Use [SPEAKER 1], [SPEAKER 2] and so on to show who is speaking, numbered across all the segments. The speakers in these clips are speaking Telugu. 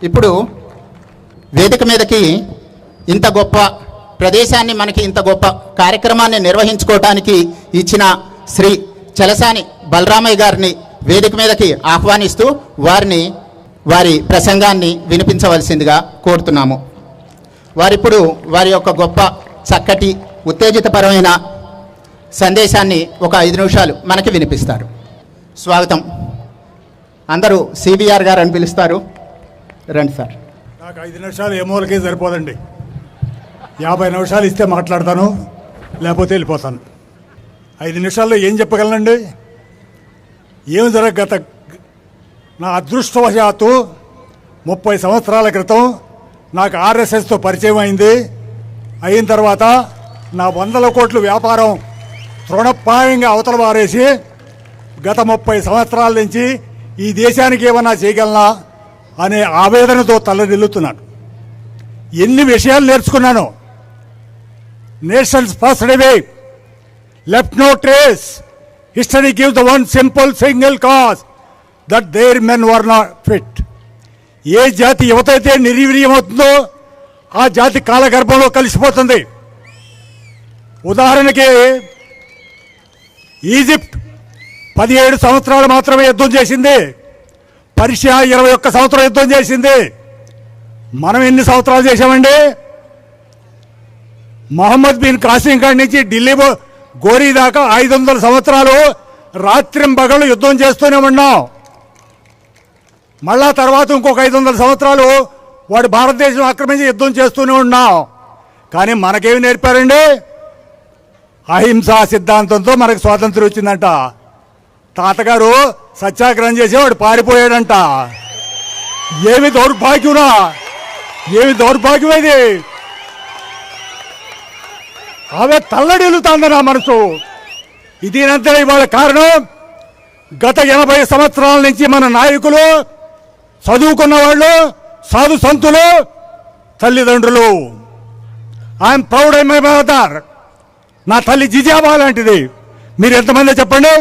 [SPEAKER 1] ఇప్పుడు వేదిక మీదకి ఇంత గొప్ప ప్రదేశాన్ని మనకి ఇంత గొప్ప కార్యక్రమాన్ని నిర్వహించుకోవడానికి ఇచ్చిన శ్రీ చలసాని బలరామయ్య గారిని వేదిక మీదకి ఆహ్వానిస్తూ వారి ప్రసంగాన్ని వినిపించవలసిందిగా కోరుతున్నాము. వారిప్పుడు వారి యొక్క గొప్ప చక్కటి ఉత్తేజితపరమైన సందేశాన్ని ఒక 5 నిమిషాలు మనకి వినిపిస్తారు. స్వాగతం. అందరూ సిబిఆర్ గారు అని పిలుస్తారు. రండి సార్.
[SPEAKER 2] నాకు 5 నిమిషాలు ఏ మూలకే సరిపోదండి. 50 నిమిషాలు ఇస్తే మాట్లాడతాను, లేకపోతే వెళ్ళిపోతాను. 5 నిమిషాల్లో ఏం చెప్పగలనండి? ఏం గత నా అదృష్టవశాత్తు 30 సంవత్సరాల క్రితం నాకు ఆర్ఎస్ఎస్తో పరిచయం అయిన తర్వాత నా 100 కోట్ల వ్యాపారం తృణప్రాయంగా అవతల వారేసి గత 30 సంవత్సరాల నుంచి ఈ దేశానికి ఏమన్నా చేయగలనా అనే ఆవేదనతో తలదిల్లుతున్నాను. ఎన్ని విషయాలు నేర్చుకున్నాను. Nations passed away, left no trace, history give the one simple single cause that there men were not fit. ఏ జాతి యువతైతే నిర్వీర్యమవుతుందో ఆ జాతి కాలగర్భంలో కలిసిపోతుంది. ఉదాహరణకి ఈజిప్ట్ 17 సంవత్సరాలు మాత్రమే యుద్ధం చేసింది. పర్షియా 21 సంవత్సరం యుద్ధం చేసింది. మనం ఎన్ని సంవత్సరాలు చేశామండి? మొహమ్మద్ బిన్ కాసిం కాడి నుంచి ఢిల్లీ గోరీ దాకా 500 సంవత్సరాలు రాత్రింబగళ్ళు యుద్ధం చేస్తూనే ఉన్నాం. మళ్ళా తర్వాత ఇంకొక 500 సంవత్సరాలు వాడు భారతదేశం ఆక్రమించి యుద్ధం చేస్తూనే ఉన్నాం. కానీ మనకేమి నేర్పారండి? అహింసా సిద్ధాంతంతో మనకు స్వాతంత్రం వచ్చిందంట. తాతగారు సత్యాగ్రహం చేసి వాడు పారిపోయాడంట. ఏమి దౌర్భాగ్యునా, ఏమి దౌర్భాగ్యం ఇది! ఆమె తల్లడిల్లుతాంది నా మనసు. ఇదేనంతా ఇవాళ కారణం. గత 80 సంవత్సరాల నుంచి మన నాయకులు, చదువుకున్న వాళ్ళు, సాధు సంతులు, తల్లిదండ్రులు. I'm proud I my mother. నా తల్లి జిజాబా లాంటిది. మీరు ఎంతమంది చెప్పండి?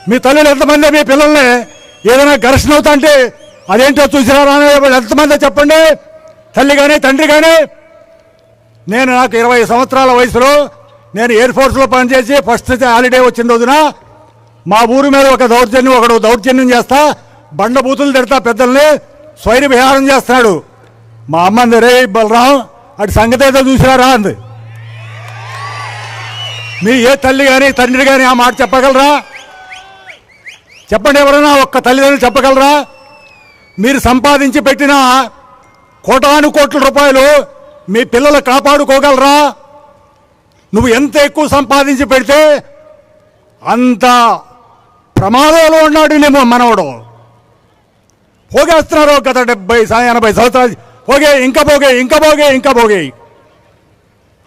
[SPEAKER 2] మీ తల్లులు ఎంతమంది మీ పిల్లల్ని ఏదైనా ఘర్షణ అవుతా అంటే అదేంటో చూసినారా అనే వాళ్ళు ఎంతమంది చెప్పండి? తల్లి కానీ తండ్రి కానీ. నాకు 20 సంవత్సరాల వయసులో నేను ఎయిర్ ఫోర్స్లో పనిచేసి ఫస్ట్ హాలిడే వచ్చిన రోజున మా ఊరి మీద ఒకడు దౌర్జన్యం చేస్తా, బండబూతులు తిడతా, పెద్దల్ని స్వైర విహారం చేస్తున్నాడు. మా అమ్మంది, రే బలరాం అటు సంగతి ఏదో చూసినారా అంది. మీ ఏ తల్లి కానీ తండ్రి కానీ ఆ మాట చెప్పగలరా? చెప్పండి. ఎవరైనా ఒక్క తల్లిదండ్రులు చెప్పగలరా? మీరు సంపాదించి పెట్టిన కోటాను కోట్ల రూపాయలు మీ పిల్లలు కాపాడుకోగలరా? నువ్వు ఎంత ఎక్కువ సంపాదించి పెడితే అంత ప్రమాదంలో ఉన్నాడు నేమో మనవడు. పోగేస్తున్నారు గత 70-80 సంవత్సరాలు. ఇంకా పోగే.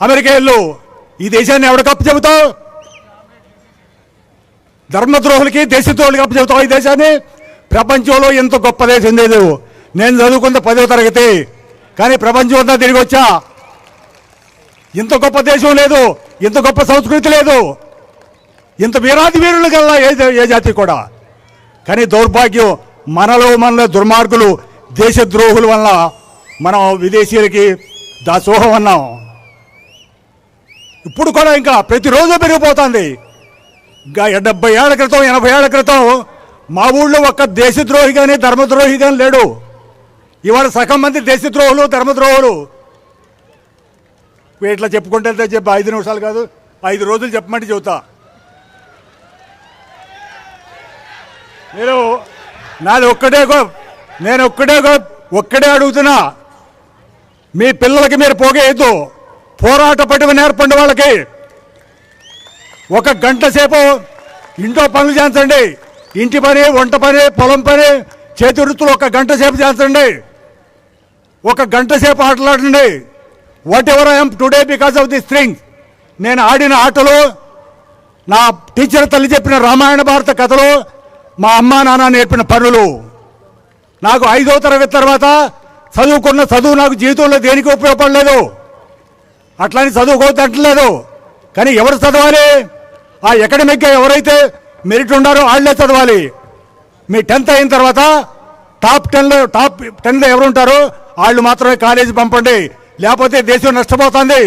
[SPEAKER 2] అమెరికా వెళ్ళు. ఈ దేశాన్ని ఎవరికి అప్పు చెబుతావు? ధర్మద్రోహులకి, దేశద్రోహులకి అప్పు చెబుతావు ఈ దేశాన్ని? ప్రపంచంలో ఎంత గొప్ప దేశం లేదు. నేను చదువుకున్న 10వ తరగతి, కానీ ప్రపంచం అంతా తిరిగి వచ్చా. ఇంత గొప్ప దేశం లేదు, ఇంత గొప్ప సంస్కృతి లేదు, ఇంత వీరాది వీరులు కల్లా ఏ జాతి కూడా. కానీ దౌర్భాగ్యం, మనలో దుర్మార్గులు, దేశద్రోహుల వల్ల మనం విదేశీయులకి దాసోహం అన్నాం. ఇప్పుడు కూడా ఇంకా ప్రతిరోజు పెరిగిపోతుంది. 70 ఏళ్ల క్రితం, 80 ఏళ్ల క్రితం మా ఊళ్ళో ఒక్క దేశద్రోహి కానీ ధర్మద్రోహి కానీ లేడు. ఇవాళ సగం మంది దేశద్రోహులు, ధర్మద్రోహులు. ఇట్లా చెప్పుకుంటే 5 నిమిషాలు కాదు, 5 రోజులు చెప్పమంటే చెబుతా. నేను ఒక్కడే అడుగుతున్నా. మీ పిల్లలకి మీరు పోగేయద్దు. పోరాట పటిమ నేర్పండి వాళ్ళకి. 1 గంట సేపు ఇంట్లో పనులు చేయించండి. ఇంటి పని, వంట పని, పొలం పని, చేతి వృత్తులు 1 గంట సేపు చేయించండి. 1 గంట సేపు ఆటలాడండి. Whatever I'm today because of this thing. నేను ఆడిన ఆటలు, నా టీచర్ తల్లి చెప్పిన రామాయణ భారత కథలు, మా అమ్మా నాన్న నేర్పిన పనులు. నాకు 5వ తరగతి తర్వాత చదువుకున్న చదువు నాకు జీవితంలో దేనికి ఉపయోగపడలేదు. అట్లాని చదువుకోవద్దంటలేదు. కానీ ఎవరు చదవాలి? ఆ అకాడమిక్గా ఎవరైతే మెరిట్ ఉండారో వాళ్ళే చదవాలి. మీ 10th అయిన తర్వాత టాప్ 10లో ఎవరు ఉంటారో వాళ్ళు మాత్రమే కాలేజీ పంపండి, లేకపోతే దేశం నష్టపోతుంది.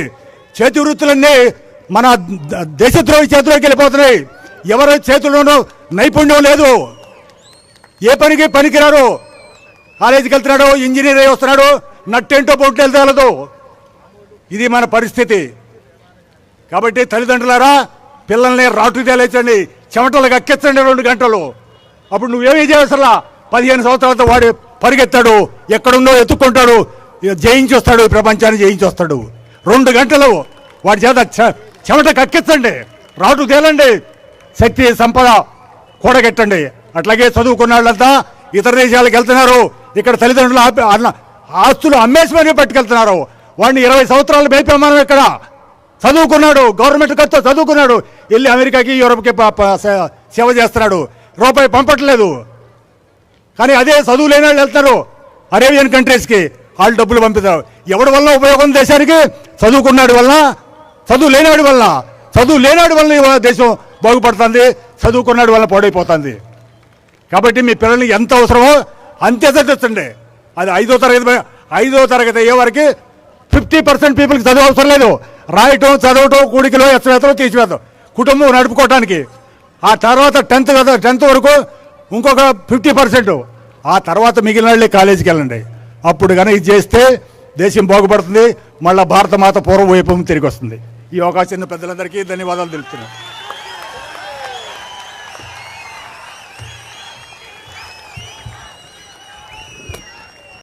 [SPEAKER 2] చేతి వృత్తులన్నీ మన దేశద్రోహి చేతిలోకి వెళ్ళిపోతున్నాయి. ఎవరి చేతుల్లోనూ నైపుణ్యం లేదు, ఏ పనికి పనికిరారు. కాలేజీకి వెళ్తున్నాడు, ఇంజనీర్ అయి వస్తున్నాడు, నట్టేంటో బొట్లు వెళ్తేలదు. ఇది మన పరిస్థితి. కాబట్టి తల్లిదండ్రులారా, పిల్లల్ని రాటు తేలేచండి, చెమటలకు అక్కెచ్చండి 2 గంటలు. అప్పుడు నువ్వేమీ చేయవసరలా. 15 సంవత్సరాలతో వాడు పరిగెత్తాడు, ఎక్కడుండో ఎత్తుక్కుంటాడు, జయించి వస్తాడు, ప్రపంచాన్ని జయించి వస్తాడు. 2 గంటలు వాడి చేత చెమటకు అక్కెచ్చండి, రాటు తేలండి, శక్తి సంపద కూడగెట్టండి. అట్లాగే చదువుకున్న వాళ్ళంతా ఇతర దేశాలకు వెళ్తున్నారు, ఇక్కడ తల్లిదండ్రులు ఆస్తులు అమ్మేసి మరీ పట్టుకెళ్తున్నారు. వాడిని 20 సంవత్సరాలు మేపాం మనం. ఇక్కడ చదువుకున్నాడు, గవర్నమెంట్ ఖర్చుతో చదువుకున్నాడు, వెళ్ళి అమెరికాకి యూరోప్కి సేవ చేస్తున్నాడు, రూపాయి పంపట్లేదు. కానీ అదే చదువు లేని వాళ్ళు వెళ్తారు అరేబియన్ కంట్రీస్కి, వాళ్ళు డబ్బులు పంపిస్తారు. ఎవడి వల్ల ఉపయోగం దేశానికి? చదువుకున్నాడు వల్ల, చదువు లేనివాడి వల్ల. చదువు లేనివాడి వల్ల ఇవాళ దేశం బాగుపడుతుంది, చదువుకున్నాడు వల్ల పాడైపోతుంది. కాబట్టి మీ పిల్లల్ని ఎంత అవసరమో అంతే చదివించండి. అది 5వ తరగతి అయ్యే వరకు 50% పీపుల్కి చదువు అవసరం లేదు. రాయటం, చదవటం, కూడికలో ఎత్తవేతలో తీసివేద్దాం కుటుంబం నడుపుకోవడానికి. ఆ తర్వాత 10th వరకు ఇంకొక 50%. ఆ తర్వాత మిగిలిన వాళ్ళే కాలేజీకి వెళ్ళండి. అప్పుడు కానీ ఇది చేస్తే దేశం బాగుపడుతుంది, మళ్ళీ భారత మాత పూర్వ వైభవం తిరిగి వస్తుంది. ఈ అవకాశం పెద్దలందరికీ ధన్యవాదాలు తెలుపుతున్నాను.